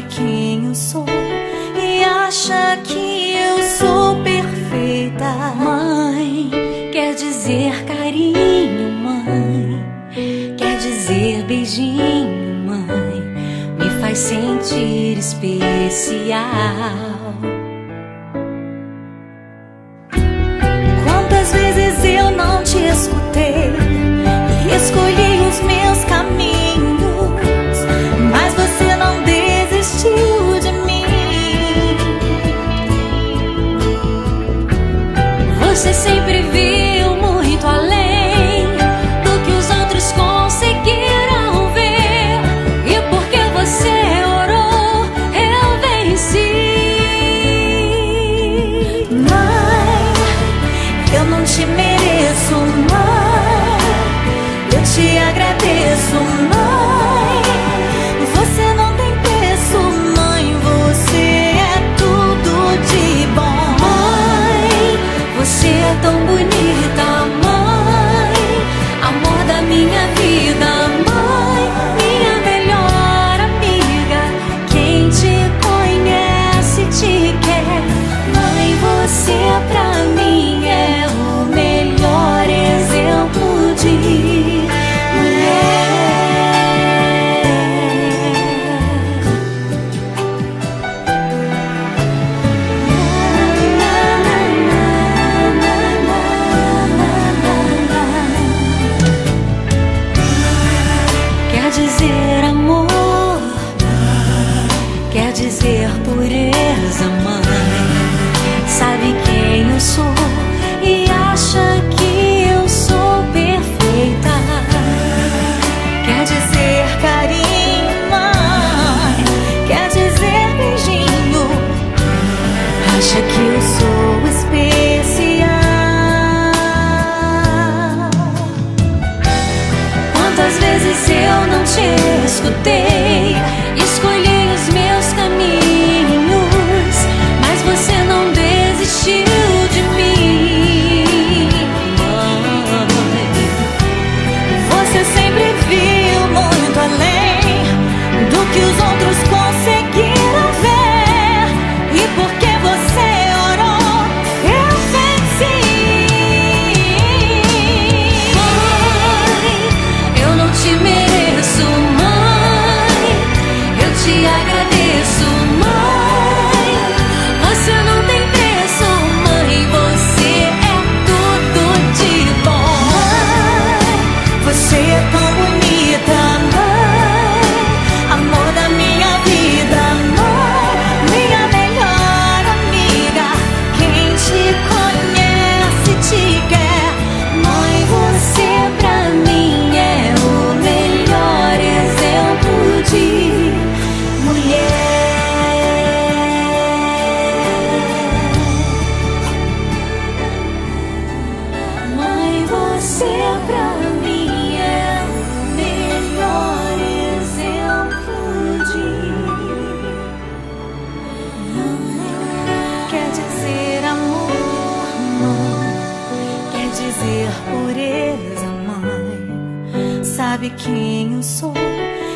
quem eu sou e acha que eu sou perfeita. Mãe, quer dizer carinho, mãe, quer dizer beijinho, mãe, me faz sentir especial. Quantas vezes eu não te escutei e escolhi os meus caminhos, mas você não desistiu de mim. Você sempre viu muito além do que os outros conseguiram ver, e porque você orou, eu venci. Mãe, eu não te mereço, mãe, eu te agradeço, mãe, você não tem preço, mãe, você é tudo de bom. Mãe, você é tão bonita, mãe, amor da minha vida, mãe, minha melhor amiga, quem te conhece te quer. Mãe, você pra mim é o melhor exemplo de quer dizer amor, quer dizer pureza, mãe, sabe quem eu sou e acha que eu sou perfeita. Quer dizer carinho, mãe, quer dizer beijinho, acha que eu sou especial. Quantas vezes eu não te escutei, escolhi os meus caminhos, mas você não desistiu de mim. Mãe, você sempre viu muito além do que os outros conseguiram ver, e porque você orou, eu venci. Mãe, eu não te mereço, mãe, eu te agradeço, mãe, você não tem preço, mãe, você é tudo de bom. Mãe, você é tão bonita, mãe, amor da minha vida, mãe, minha melhor amiga, quem te conhece te quer. Mãe, você pra mim é o melhor exemplo de mulher. Mãe, você pra mim é o melhor exemplo de quer dizer amor, mãe, quer dizer pureza, mãe, sabe quem eu sou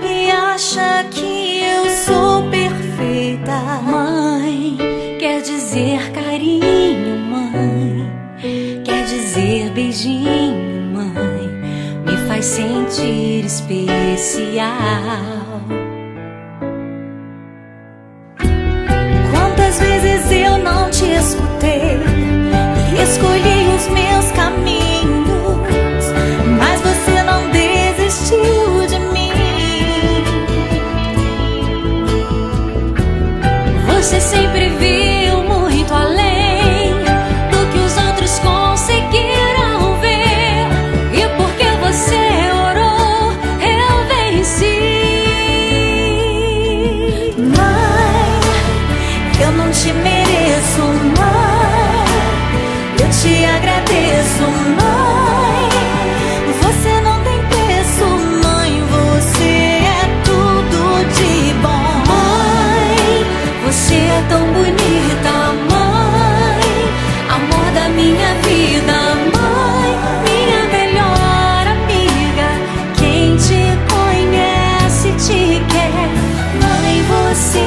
e acha que eu sou perfeita. Mãe, quer dizer carinho, mãe, quer dizer beijinho, mãe, me faz sentir especial. Quantas vezes eu não te escutei e escolhi os meus caminhos, mas você não desistiu de mim. Você sempre viu muito além do que os outros conseguiram ver, e porque você orou, eu venci. Mãe, eu não te mereço, mãe, eu te agradeço, mãe, você não tem preço, mãe, você é tudo de bom. Mãe, você é tão bonita, mãe, amor da minha vida, mãe, minha melhor amiga, quem te conhece te quer. Mãe, você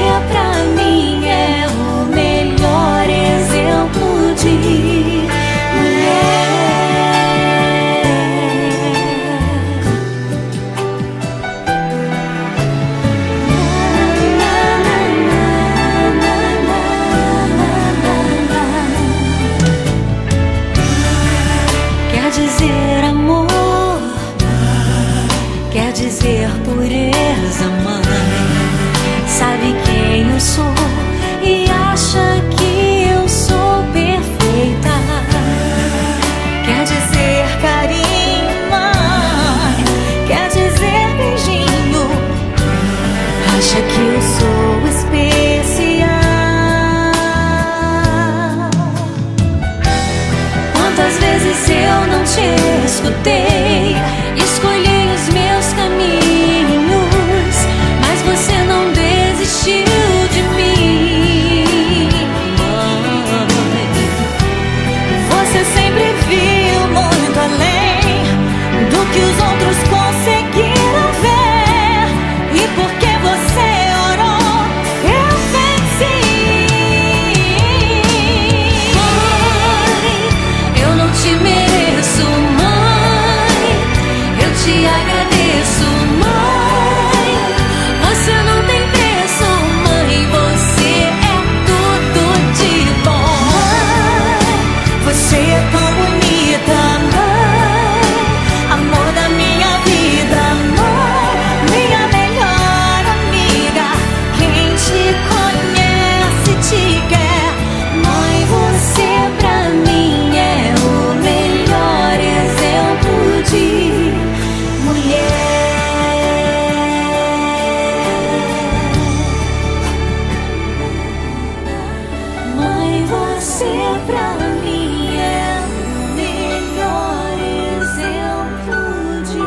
pra mim é o melhor exemplo de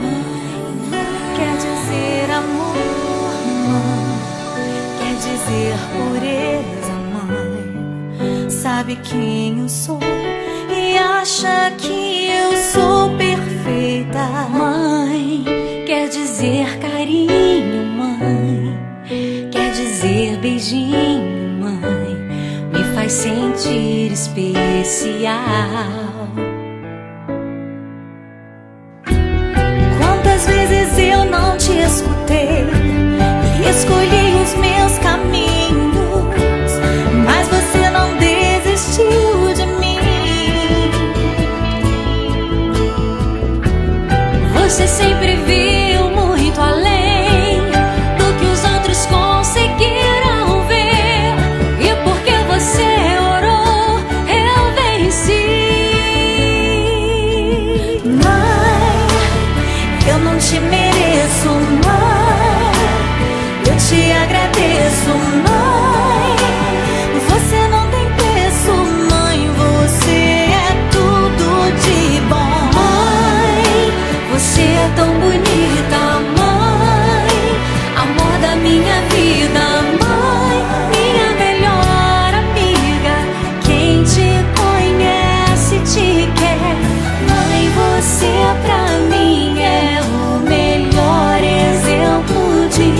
mãe. Quer dizer amor, mãe. Quer dizer pureza, mãe. Sabe quem eu sou e acha que eu sou perfeita, mãe. Quer dizer carinho, mãe. Quer dizer beijinho, mãe. Me faz sentir especial. Quantas vezes eu não te escutei e escolhi os meus caminhos, mas você não desistiu de mim. Você sempre viu muito além do que os outros conseguiram ver, e porque você orou, eu venci. Mãe, eu não te mereço, mãe. Eu te agradeço, mãe. Você não tem preço, mãe. Você é tudo de bom, mãe. Você é tão bonita, mãe. Amor da minha vida, mãe. Minha melhor amiga. Quem te conhece te quer, mãe. Você pra mim é o melhor exemplo de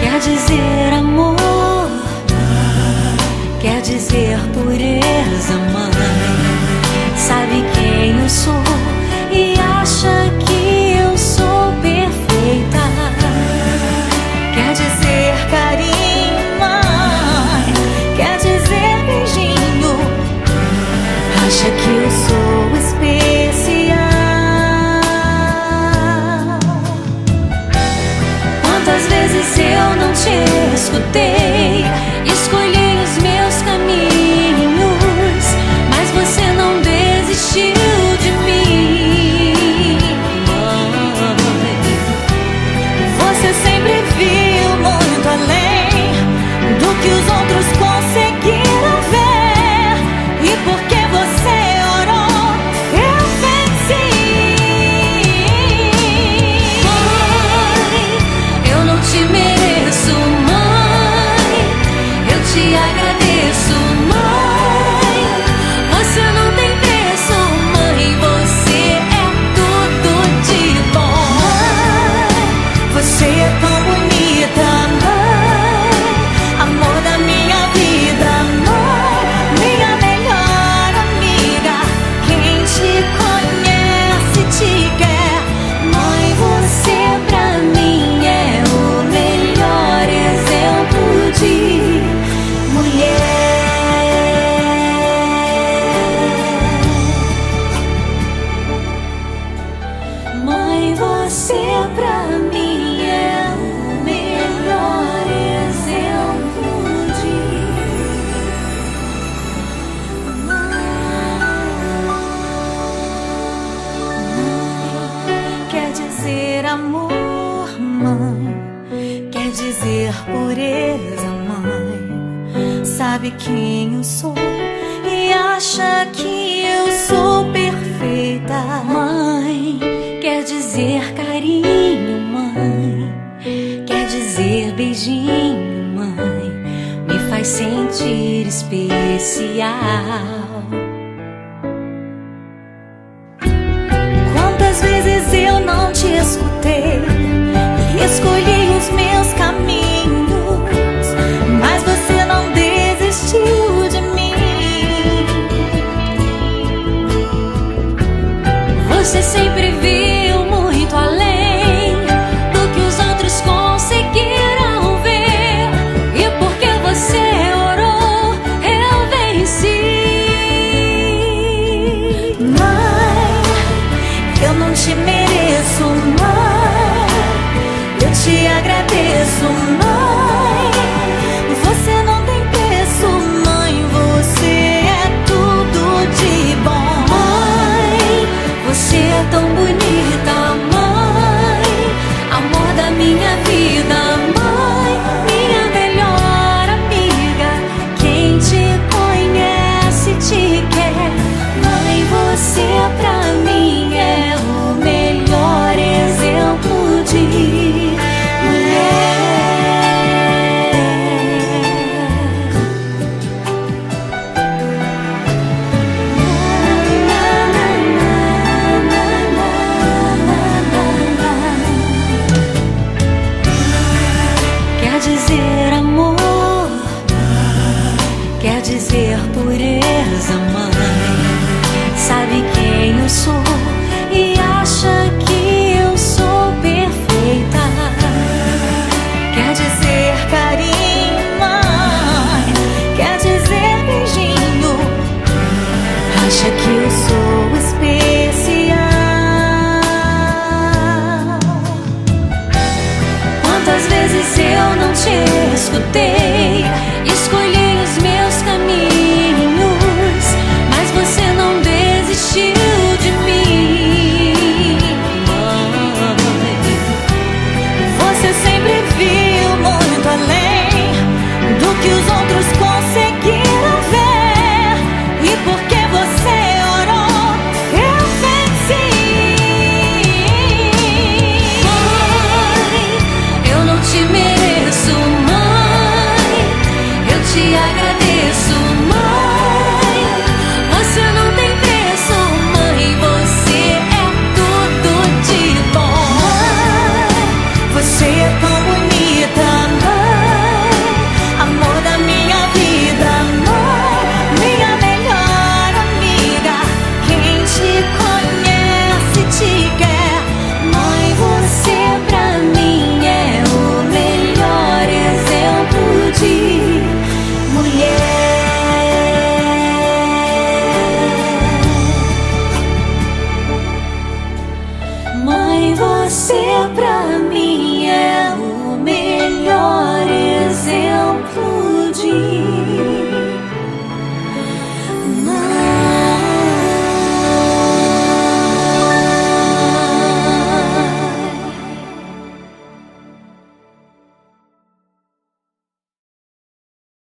quer dizer amor, quer dizer pureza, mãe. Sabe quem eu sou e acha que eu sou perfeita. Quer dizer carinho, mãe. Quer dizer beijinho. Acha que eu sou especial. Quantas vezes eu não te escutei, escolhi os meus caminhos, mas você não desistiu de mim, mãe. Você sempre viu muito além do que os outros conseguiram ver, e porque você orou, eu venci. Mãe, eu não te mereço, mãe. Eu te agradeço, mãe. Você não tem preço, mãe. Você é tudo de bom, mãe. Você é tão bonita, mãe. Amor da minha vida, mãe. Minha melhor amiga. Quem te conhece te quer, mãe. Você pra mim é o melhor exemplo de mulher. Mãe, você pra mim é o melhor exemplo de mãe. Quer dizer amor, mãe. Quer dizer pureza, mãe. Sabe quem eu sou e acha que eu sou perfeita, mãe. Quer dizer carinho, mãe. Quer dizer beijinho, mãe. Me faz sentir especial. Quantas vezes eu não te escutei e escolhi os meus caminhos, mas você não desistiu de mim. Você sempre viu muito além do que os outros conseguiram ver, e porque você orou, eu venci. Quantas vezes eu não te escutei, escolhi os meus caminhos, mas você não desistiu de mim. Você sempre viu muito além do que os outros conseguiram ver, e porque você orou, eu venci. Mãe, eu não te mereço, mãe, eu te agradeço, mãe. Você não tem preço, mãe, você é tudo de bom. Mãe, você é tudo